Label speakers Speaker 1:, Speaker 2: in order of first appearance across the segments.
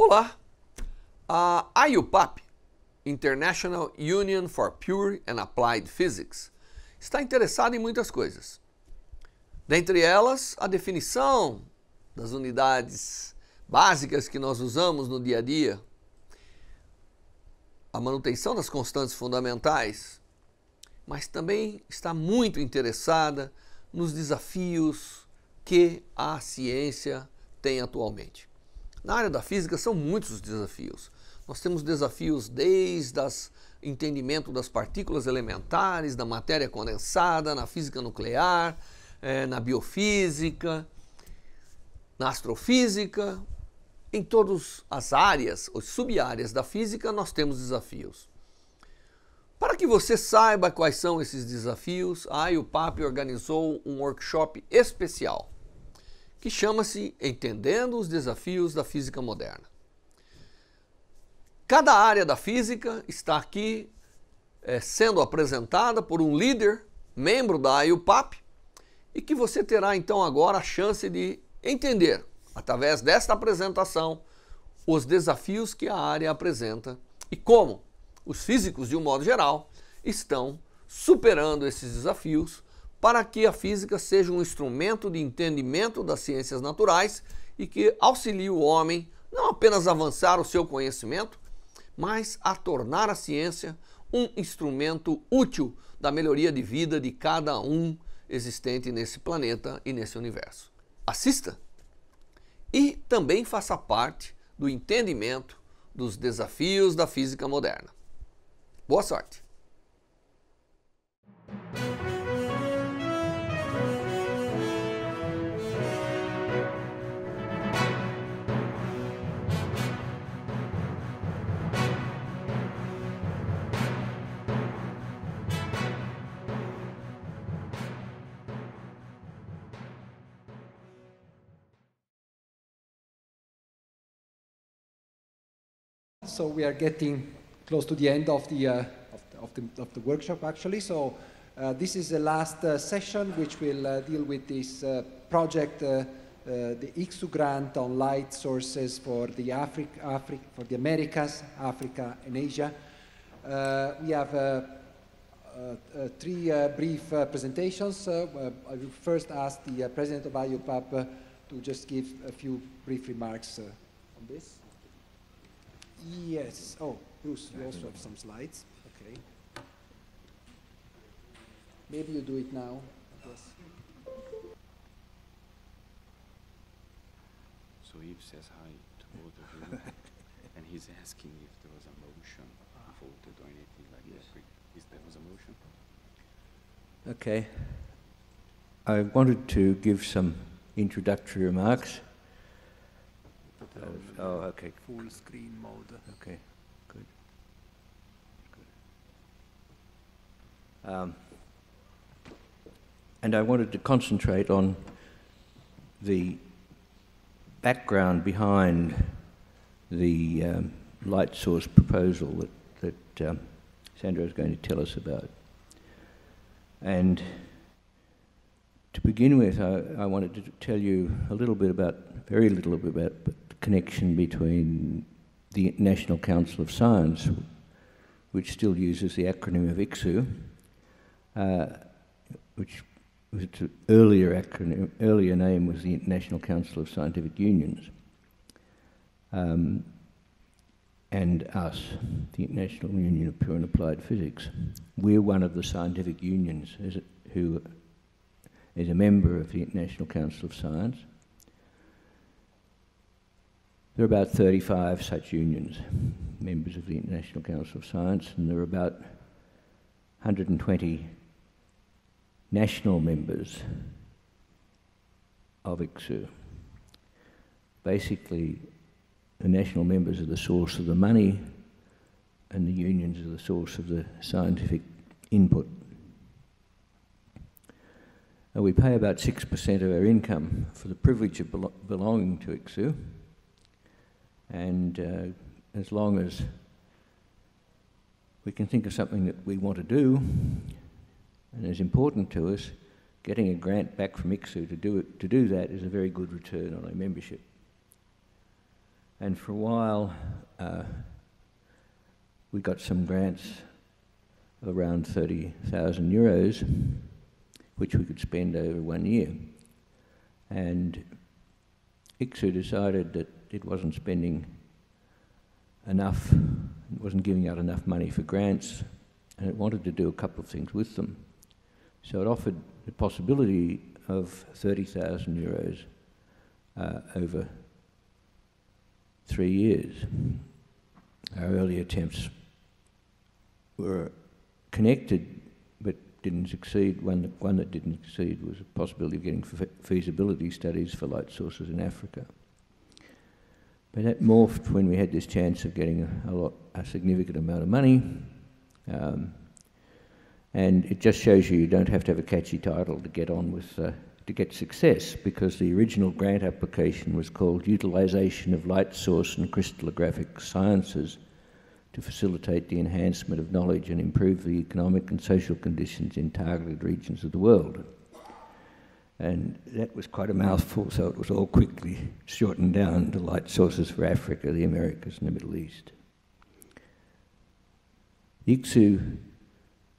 Speaker 1: Olá! A IUPAP, International Union for Pure and Applied Physics, está interessada em muitas coisas. Dentre elas, a definição das unidades básicas que nós usamos no dia a dia, a manutenção das constantes fundamentais, mas também está muito interessada nos desafios que a ciência tem atualmente. Na área da física são muitos os desafios. Nós temos desafios desde o entendimento das partículas elementares, da matéria condensada, na física nuclear, na biofísica, na astrofísica. Em todas as áreas, ou sub-áreas da física, nós temos desafios. Para que você saiba quais são esses desafios, a IUPAP organizou um workshop especial, que chama-se Entendendo os Desafios da Física Moderna. Cada área da física está aqui sendo apresentada por um líder, membro da IUPAP, e que você terá então agora a chance de entender, através desta apresentação, os desafios que a área apresenta e como os físicos, de um modo geral, estão superando esses desafios para que a física seja um instrumento de entendimento das ciências naturais e que auxilie o homem não apenas a avançar o seu conhecimento, mas a tornar a ciência um instrumento útil da melhoria de vida de cada um existente nesse planeta e nesse universo. Assista e também faça parte do entendimento dos desafios da física moderna. Boa sorte!
Speaker 2: So we are getting close to the end of the workshop, actually. So this is the last session, which will deal with this project, the ICSU grant on light sources for the for the Americas, Africa, and Asia. We have three brief presentations. I will first ask the president of IUPAP to just give a few brief remarks on this. Yes. Oh, Bruce, you also have some slides. Okay. Maybe you do it now. Yes.
Speaker 3: So Yves says hi to both of you, and he's asking if there was a motion voted or anything like that. If there was a motion?
Speaker 4: Okay. I wanted to give some introductory remarks. Oh, okay.
Speaker 2: Full screen mode.
Speaker 4: Okay, good. And I wanted to concentrate on the background behind the light source proposal that Sandro is going to tell us about. And to begin with, I wanted to tell you a little bit about, very little bit about the connection between the National Council of Science, which still uses the acronym of ICSU, which was its earlier name was the International Council of Scientific Unions, and us, the International Union of Pure and Applied Physics. We're one of the scientific unions who is a member of the International Council of Science. There are about 35 such unions, members of the International Council of Science, and there are about 120 national members of ICSU. Basically, the national members are the source of the money, and the unions are the source of the scientific input. And we pay about 6% of our income for the privilege of belonging to ICSU. And as long as we can think of something that we want to do and is important to us, getting a grant back from ICSU to do that is a very good return on our membership. And for a while, we got some grants of around 30,000 euros, which we could spend over 1 year. And ICSU decided that it wasn't spending enough, it wasn't giving out enough money for grants, and it wanted to do a couple of things with them. So it offered the possibility of 30,000 euros over 3 years. Our early attempts were connected but didn't succeed. One that didn't succeed was a possibility of getting feasibility studies for light sources in Africa. But that morphed when we had this chance of getting a significant amount of money. And it just shows you don't have to have a catchy title to get on with, to get success, because the original grant application was called Utilisation of Light Source and Crystallographic Sciences to facilitate the enhancement of knowledge and improve the economic and social conditions in targeted regions of the world. And that was quite a mouthful, so it was all quickly shortened down to Light Sources for Africa, the Americas and the Middle East. The ICSU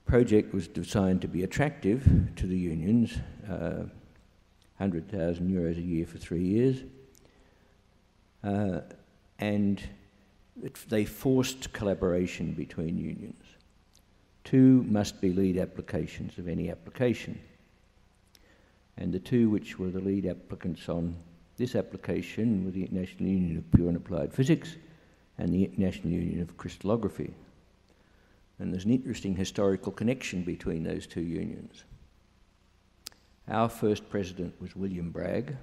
Speaker 4: project was designed to be attractive to the unions, 100,000 euros a year for 3 years, and they forced collaboration between unions. 2 must be lead applications of any application. And the 2 which were the lead applicants on this application were the National Union of Pure and Applied Physics and the National Union of Crystallography. And there's an interesting historical connection between those 2 unions. Our first president was William Bragg,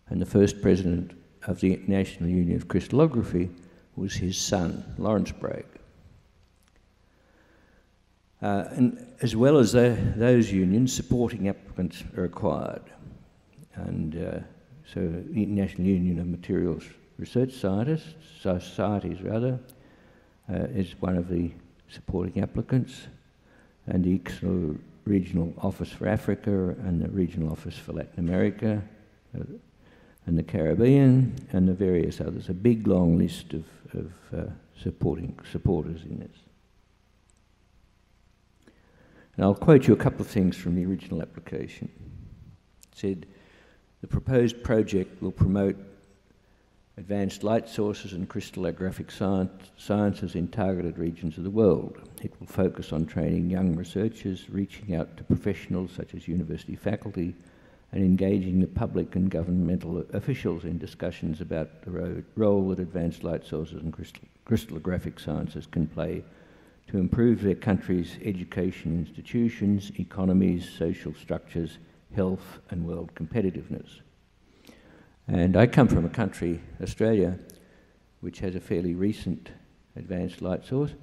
Speaker 4: and the first president of the National Union of Crystallography was his son, Lawrence Bragg. And as well as those unions, supporting applicants are required. And so the National Union of Materials Research Societies is one of the supporting applicants, and the ICSU Regional Office for Africa and the Regional Office for Latin America and the Caribbean and the various others. A big long list of supporters in this. And I'll quote you a couple of things from the original application. It said, the proposed project will promote advanced light sources and crystallographic sciences in targeted regions of the world. It will focus on training young researchers, reaching out to professionals such as university faculty, and engaging the public and governmental officials in discussions about the role that advanced light sources and crystallographic sciences can play to improve their country's education institutions, economies, social structures, health and world competitiveness. And I come from a country, Australia, which has a fairly recent advanced light source,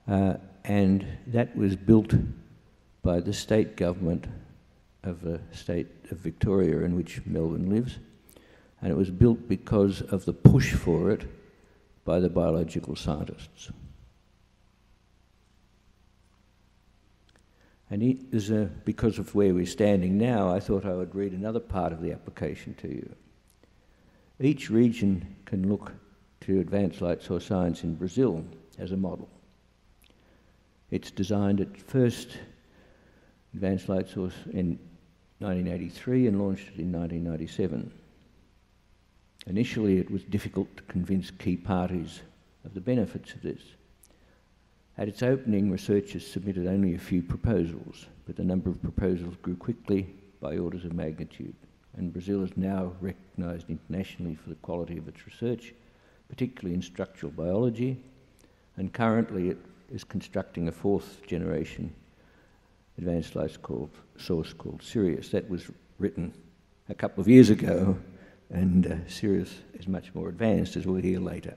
Speaker 4: and that was built by the state government of the state of Victoria, in which Melbourne lives, and it was built because of the push for it by the biological scientists. And because of where we're standing now, I thought I would read another part of the application to you. Each region can look to advanced light source science in Brazil as a model. It's designed at first advanced light source in 1983 and launched it in 1997. Initially, it was difficult to convince key parties of the benefits of this. At its opening, researchers submitted only a few proposals, but the number of proposals grew quickly by orders of magnitude. And Brazil is now recognised internationally for the quality of its research, particularly in structural biology, and currently it is constructing a 4th generation advanced light source called Sirius. That was written a couple of years ago, and Sirius is much more advanced, as we'll hear later.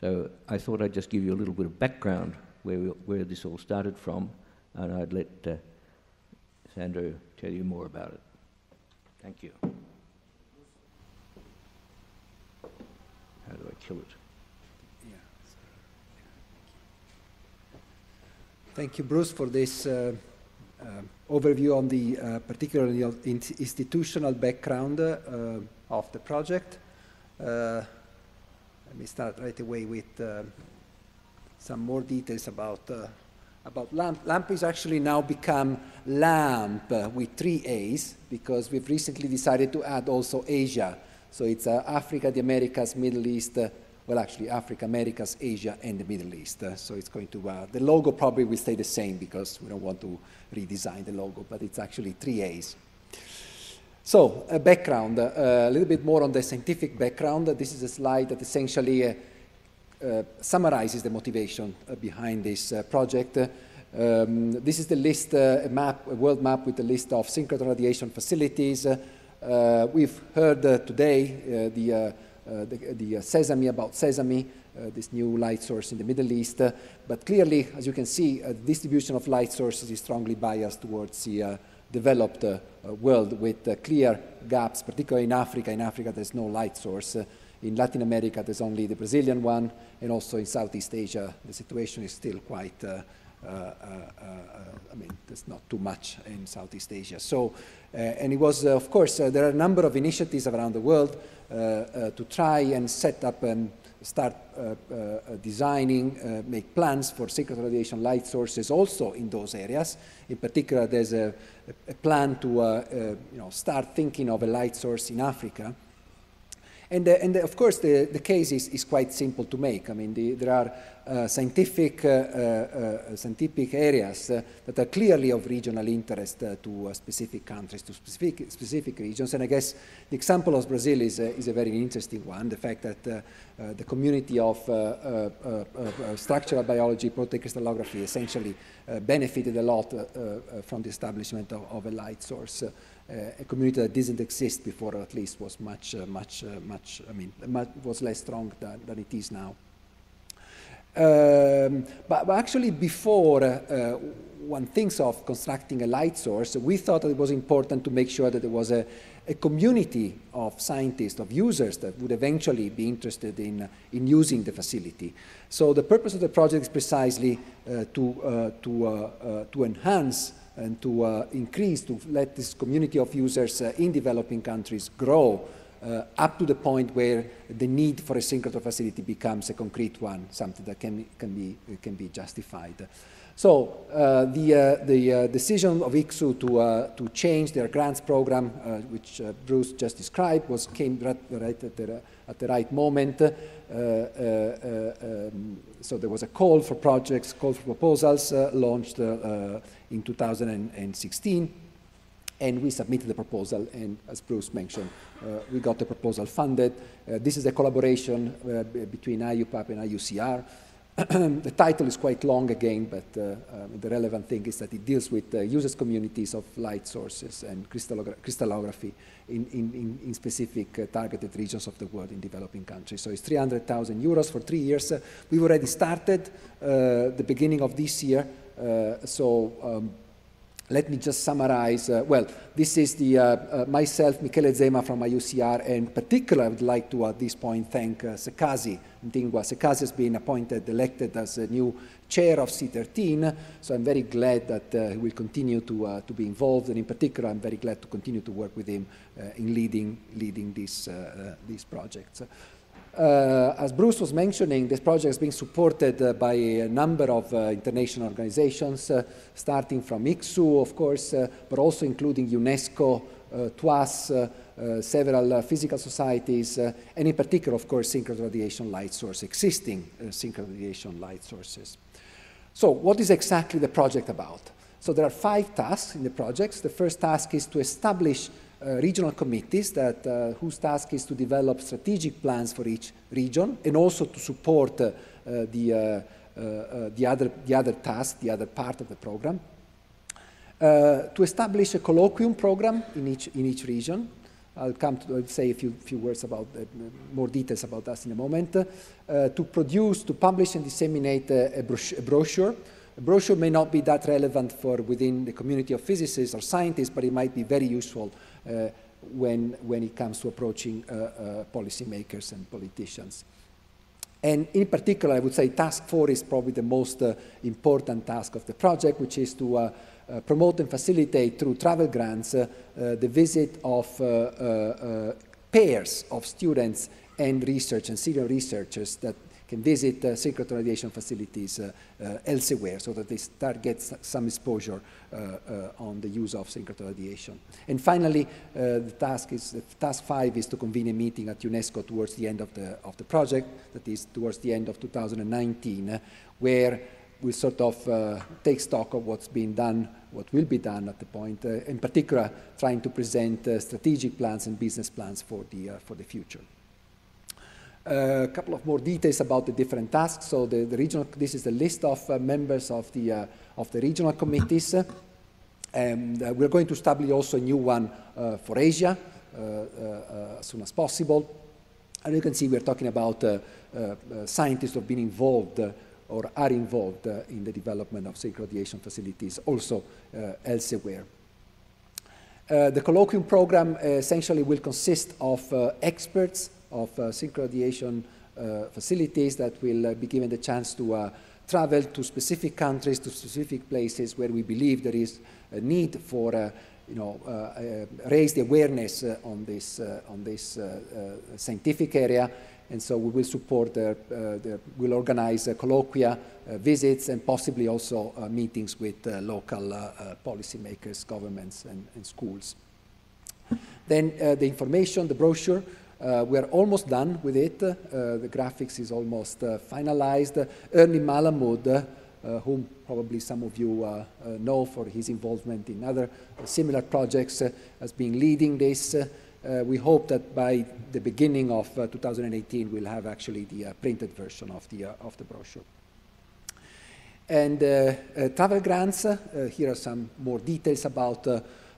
Speaker 4: So I thought I'd just give you a little bit of background where this all started from, and I'd let Sandro tell you more about it. Thank you. How do I kill it?
Speaker 2: Thank you, Bruce, for this overview on the particularly institutional background of the project. Let me start right away with some more details about LAAMP. LAAMP has actually now become LAAMP with 3 A's, because we've recently decided to add also Asia. So it's Africa, the Americas, Middle East, well, actually Africa, Americas, Asia, and the Middle East. So it's going to, the logo probably will stay the same because we don't want to redesign the logo, but it's actually 3 A's. So, background, a little bit more on the scientific background. This is a slide that essentially summarizes the motivation behind this project. This is the list, a world map with a list of synchrotron radiation facilities. We've heard today the Sesame, about Sesame, this new light source in the Middle East. But clearly, as you can see, the distribution of light sources is strongly biased towards the developed world with clear gaps, particularly in Africa. In Africa, there's no light source. In Latin America, there's only the Brazilian one, and also in Southeast Asia, the situation is still quite, I mean, there's not too much in Southeast Asia. So, and it was, of course, there are a number of initiatives around the world to try and set up and start designing, make plans for synchrotron radiation light sources also in those areas. In particular, there's a plan to start thinking of a light source in Africa. And of course, the case is quite simple to make. I mean, there are scientific areas that are clearly of regional interest to specific countries, to specific regions. And I guess the example of Brazil is a very interesting one. The fact that the community of structural biology, protein crystallography, essentially benefited a lot from the establishment of a light source. A community that didn't exist before, or at least was much, was less strong than it is now. But actually, before one thinks of constructing a light source, we thought that it was important to make sure that there was a community of scientists, of users that would eventually be interested in using the facility. So the purpose of the project is precisely to enhance and to increase, to let this community of users in developing countries grow up to the point where the need for a synchrotron facility becomes a concrete one, something that can be justified. So the decision of ICSU to change their grants program, which Bruce just described, came right at the right moment. So there was a call for projects, call for proposals launched in 2016, and we submitted the proposal, and as Bruce mentioned, we got the proposal funded. This is a collaboration between IUPAP and IUCR. The title is quite long again, but the relevant thing is that it deals with users communities of light sources and crystallography in specific targeted regions of the world in developing countries. So it's 300,000 euros for 3 years. We've already started the beginning of this year. Let me just summarize. Well, this is the myself, Michele Zema from IUCR, and in particular, I would like to at this point thank Sekasi Ntingwa. Sekasi has been elected as a new chair of C13, so I'm very glad that he will continue to be involved, and in particular, I'm very glad to continue to work with him in leading these projects. As Bruce was mentioning, this project is being supported by a number of international organizations, starting from ICSU, of course, but also including UNESCO, TWAS, several physical societies, and in particular, of course, synchrotron radiation light source, existing synchrotron radiation light sources. So what is exactly the project about? So there are 5 tasks in the project. The first task is to establish regional committees whose task is to develop strategic plans for each region and also to support the other task, the other part of the program. To establish a colloquium program in each region. I'll say a few words about more details about that in a moment. To publish and disseminate a brochure. A brochure may not be that relevant for within the community of physicists or scientists, but it might be very useful when it comes to approaching policymakers and politicians. And in particular, I would say task 4 is probably the most important task of the project, which is to promote and facilitate through travel grants the visit of pairs of students and research and senior researchers that can visit synchrotron radiation facilities elsewhere, so that they start get some exposure on the use of synchrotron radiation. And finally, task 5 is to convene a meeting at UNESCO towards the end of the project, that is towards the end of 2019, where we'll sort of take stock of what's been done, what will be done at the point, in particular trying to present strategic plans and business plans for the future. A couple of more details about the different tasks. So the regional, this is the list of members of the regional committees. And we're going to establish also a new one for Asia as soon as possible. And you can see we're talking about scientists who have been involved or are involved in the development of synchro radiation facilities also elsewhere. The colloquium program essentially will consist of experts of synchro radiation facilities that will be given the chance to travel to specific countries, to specific places where we believe there is a need for raise the awareness on this scientific area. And so we will support, we'll organize colloquia, visits, and possibly also meetings with local policymakers, governments, and schools. Then the information, the brochure, we are almost done with it. The graphics is almost finalized. Ernie Malamud, whom probably some of you know for his involvement in other similar projects, has been leading this. We hope that by the beginning of 2018 we'll have actually the printed version of the brochure. And travel grants, here are some more details about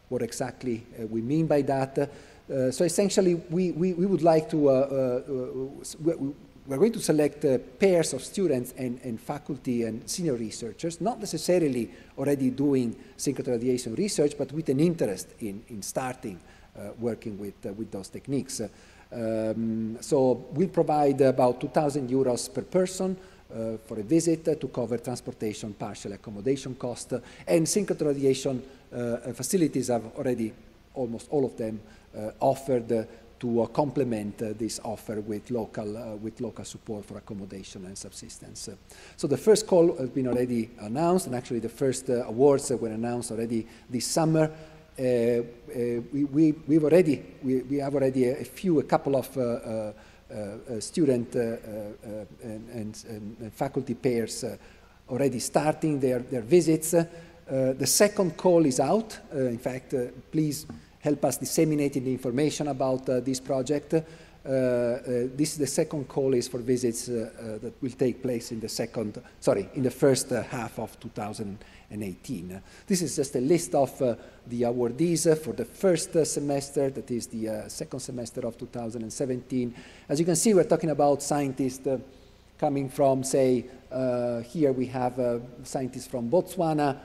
Speaker 2: what exactly we mean by that. So essentially we would like to, we're going to select pairs of students and faculty and senior researchers, not necessarily already doing synchrotron radiation research, but with an interest in starting working with those techniques. So we provide about 2,000 euros per person for a visit to cover transportation, partial accommodation cost, and synchrotron radiation facilities have already, almost all of them, offered to complement this offer with local support for accommodation and subsistence. So the first call has been already announced, and actually the first awards were announced already this summer. We have already a couple of student and faculty pairs already starting their visits. The second call is out. In fact, please help us disseminating the information about this project. The second call is for visits that will take place in the first half of 2018. This is just a list of the awardees for the first semester, that is the second semester of 2017. As you can see, we're talking about scientists coming from, say, here we have scientists from Botswana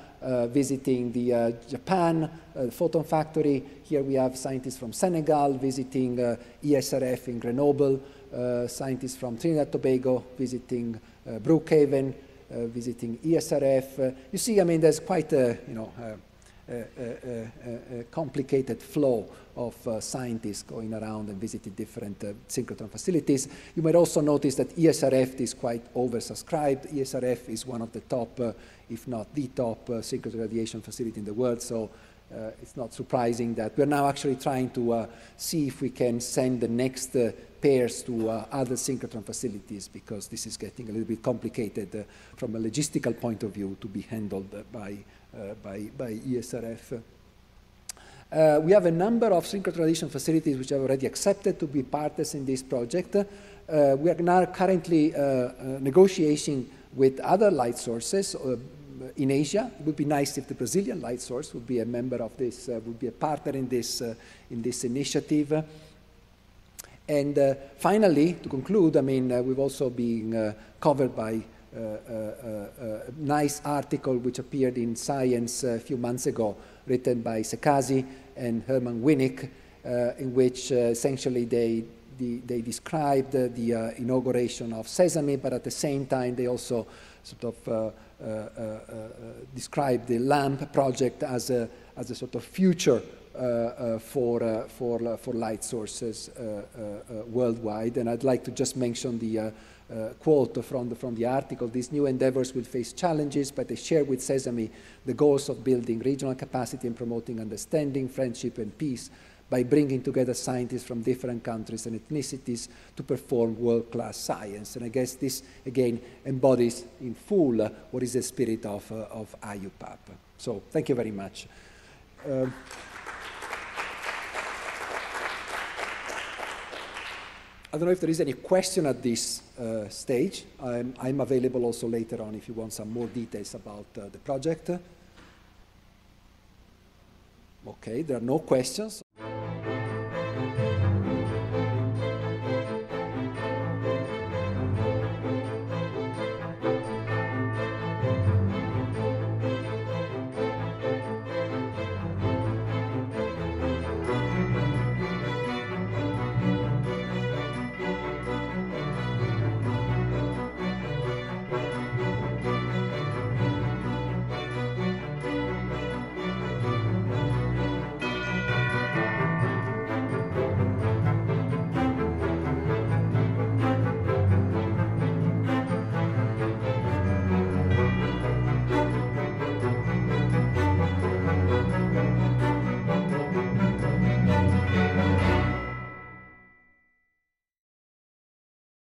Speaker 2: visiting the Japan photon factory. Here we have scientists from Senegal visiting ESRF in Grenoble, scientists from Trinidad Tobago visiting Brookhaven, visiting ESRF. You see, I mean, there's quite a, a complicated flow of scientists going around and visiting different synchrotron facilities. You might also notice that ESRF is quite oversubscribed. ESRF is one of the top, if not the top, synchrotron radiation facility in the world. So it's not surprising that we're now actually trying to see if we can send the next pairs to other synchrotron facilities, because this is getting a little bit complicated from a logistical point of view to be handled by ESRF. We have a number of synchrotron radiation facilities which have already accepted to be partners in this project. We are now currently negotiating with other light sources in Asia. It would be nice if the Brazilian light source would be a member of this, would be a partner in this initiative. And finally, to conclude, I mean, we've also been covered by a nice article which appeared in Science a few months ago, written by Sekasi and Herman Winnick, in which essentially they described the inauguration of Sesame, but at the same time they also sort of describe the LAAMP project as a sort of future for light sources worldwide. And I'd like to just mention the quote from the article: "These new endeavors will face challenges, but they share with Sesame the goals of building regional capacity and promoting understanding, friendship, and peace by bringing together scientists from different countries and ethnicities to perform world-class science." And I guess this, again, embodies in full what is the spirit of IUPAP. So thank you very much. I don't know if there is any question at this stage. I'm available also later on if you want some more details about the project. Okay, there are no questions.